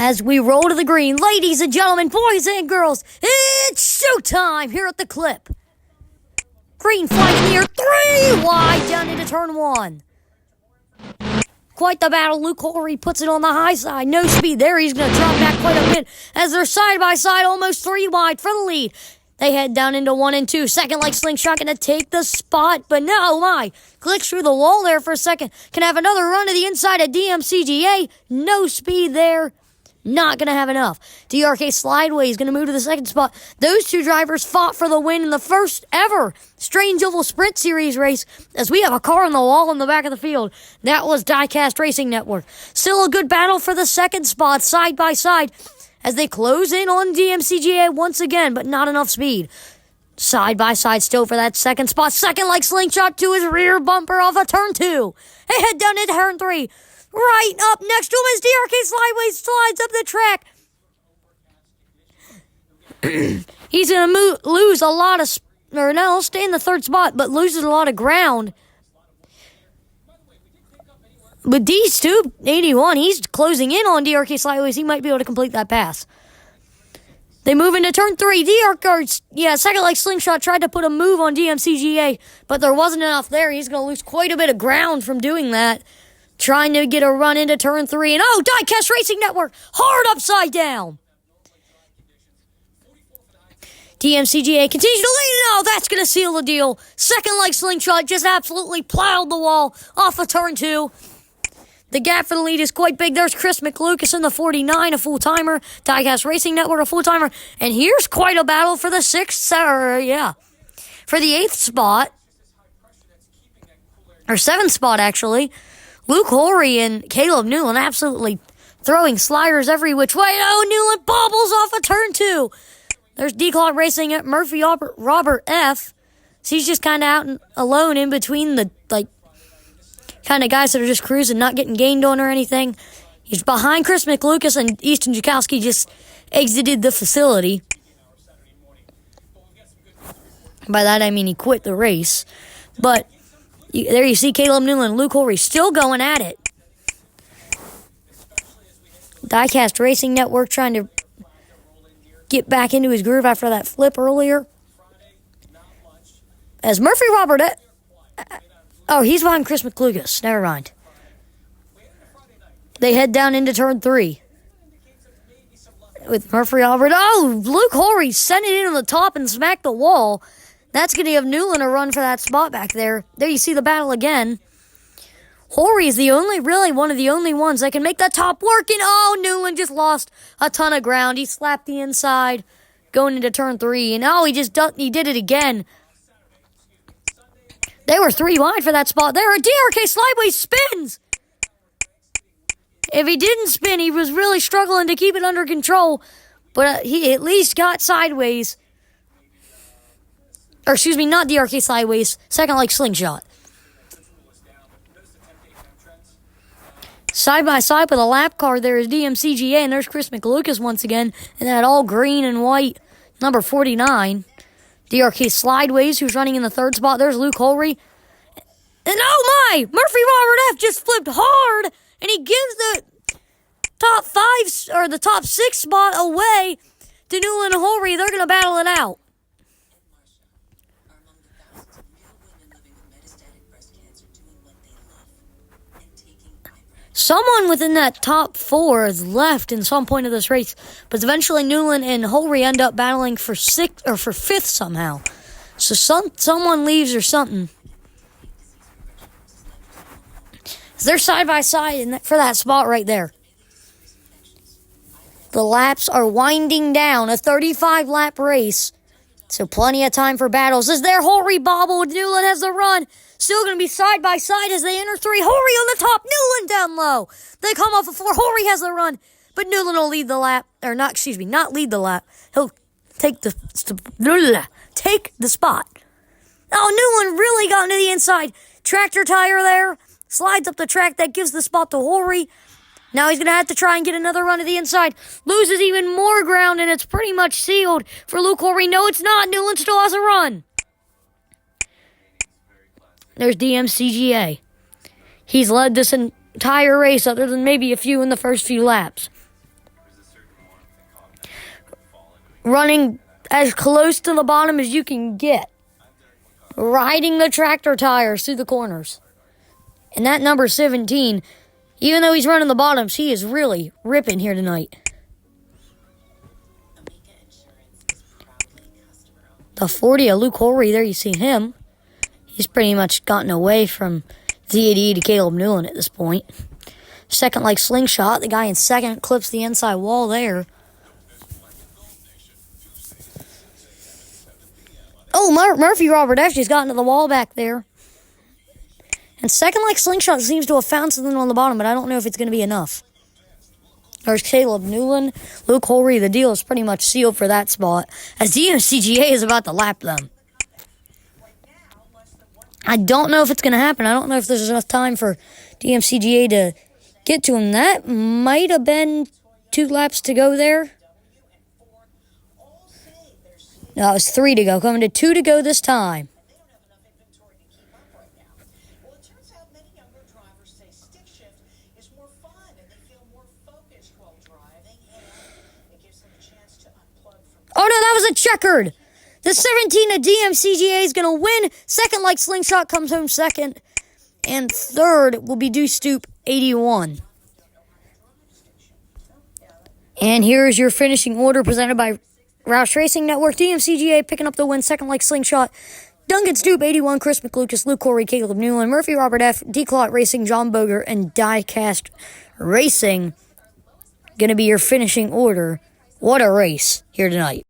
As we roll to the green, ladies and gentlemen, boys and girls, it's showtime here at the Clip. Green flag in the air, 3 wide down into turn 1. Quite the battle. Luke Horry puts it on the high side. No speed there. He's going to drop back quite a bit as they're side by side, almost 3 wide for the lead. They head down into 1 and 2. Second like Slingshot going to take the spot, but no, my. Clicks through the wall there for a second. Can have another run to the inside of DMCGA. No speed there. Not going to have enough. DRK Slideway is going to move to the second spot. Those two drivers fought for the win in the first ever Strange Oval Sprint Series race as we have a car on the wall in the back of the field. That was Diecast Racing Network. Still a good battle for the second spot, side by side, as they close in on DMCGA once again, but not enough speed. Side by side still for that second spot. Second like Slingshot to his rear bumper off of turn 2. They head down into turn 3. Right up next to him as DRK Slideway slides up the track. He's going to lose a lot of, stay in the third spot, but loses a lot of ground. With these two, 81, he's closing in on DRK Slideways. He might be able to complete that pass. They move into turn 3. Second like Slingshot tried to put a move on DMCGA, but there wasn't enough there. He's going to lose quite a bit of ground from doing that. Trying to get a run into turn 3. And Diecast Racing Network, hard upside down. DMCGA continues to lead. That's going to seal the deal. Second like Slingshot just absolutely plowed the wall off of turn 2. The gap for the lead is quite big. There's Chris McLucas in the 49, a full-timer. Diecast Racing Network, a full-timer. And here's quite a battle for the 8th spot. Or 7th spot, actually. Luke Horry and Caleb Newland absolutely throwing sliders every which way. Newland bobbles off of turn 2. There's D-Clock Racing at Murphy Robert F. So he's just kind of out alone in between the, kind of guys that are just cruising, not getting gained on or anything. He's behind Chris McLucas, and Easton Jukowski just exited the facility. By that, I mean he quit the race. But there you see Caleb Newland and Luke Horry still going at it. Diecast Racing Network trying to get back into his groove after that flip earlier. As Murphy Robert... he's behind Chris McLucas. Never mind. They head down into turn 3. With Murphy Robert... Luke Horry sent it into the top and smacked the wall. That's going to give Newland a run for that spot back there. There you see the battle again. Horry is one of the only ones that can make that top work. And Newland just lost a ton of ground. He slapped the inside going into turn 3. And he did it again. They were 3 wide for that spot there. DRK Slideway spins. If he didn't spin, he was really struggling to keep it under control. But he at least got sideways. Or excuse me, not DRK Slideways. Second like Slingshot. Side by side with a lap car, there is DMCGA, and there's Chris McLucas once again. And that all green and white, number 49. DRK Slideways, who's running in the third spot. There's Luke Horry. And Murphy Robert F just flipped hard, and he gives the top 5 or the top 6 spot away to Newland and Horry. They're going to battle it out. Someone within that top 4 is left in some point of this race, but eventually Newland and Horry end up battling for 6th or for 5th somehow. So someone leaves or something. They're side by side for that spot right there. The laps are winding down, a 35-lap race, so plenty of time for battles. As their Horry bobbled, Newland has the run. Still going to be side by side as they enter 3. Horry on the top, Newland down low. They come off of 4. Horry has the run, but Newland will lead the lap. Or not lead the lap. He'll take the spot. Newland really got into the inside. Tractor tire there. Slides up the track. That gives the spot to Horry. Now he's going to have to try and get another run to the inside. Loses even more ground, and it's pretty much sealed for Luke Horry. No, it's not. Newland still has a run. There's DMCGA. He's led this entire race other than maybe a few in the first few laps. running as close to the bottom as you can get, riding the tractor tires through the corners. And that number 17, even though he's running the bottoms, he is really ripping here tonight. The 40 of Luke Horry, there you see him. He's pretty much gotten away from Z80 to Caleb Newland at this point. Second like slingshot, the guy in second clips the inside wall there. Oh, Murphy Robert F.'s gotten to the wall back there. And second like slingshot seems to have found something on the bottom, but I don't know if it's going to be enough. There's Caleb Newland, Luke Horry. The deal is pretty much sealed for that spot, as DMCGA is about to lap them. I don't know if it's going to happen. I don't know if there's enough time for DMCGA to get to him. That might have been 2 laps to go there. No, it was 3 to go. Coming to 2 to go this time. Oh no, that was a checkered. The 17 of DMCGA is going to win. Second like slingshot comes home second. And third will be Deuce Stoop, 81. And here is your finishing order presented by Roush Racing Network. DMCGA picking up the win. Second like slingshot. Duncan Stoop, 81. Chris McLucas, Luke Horry, Caleb Newland, Murphy Robert F., D-Clot Racing, John Boger, and Diecast Racing. Going to be your finishing order. What a race here tonight.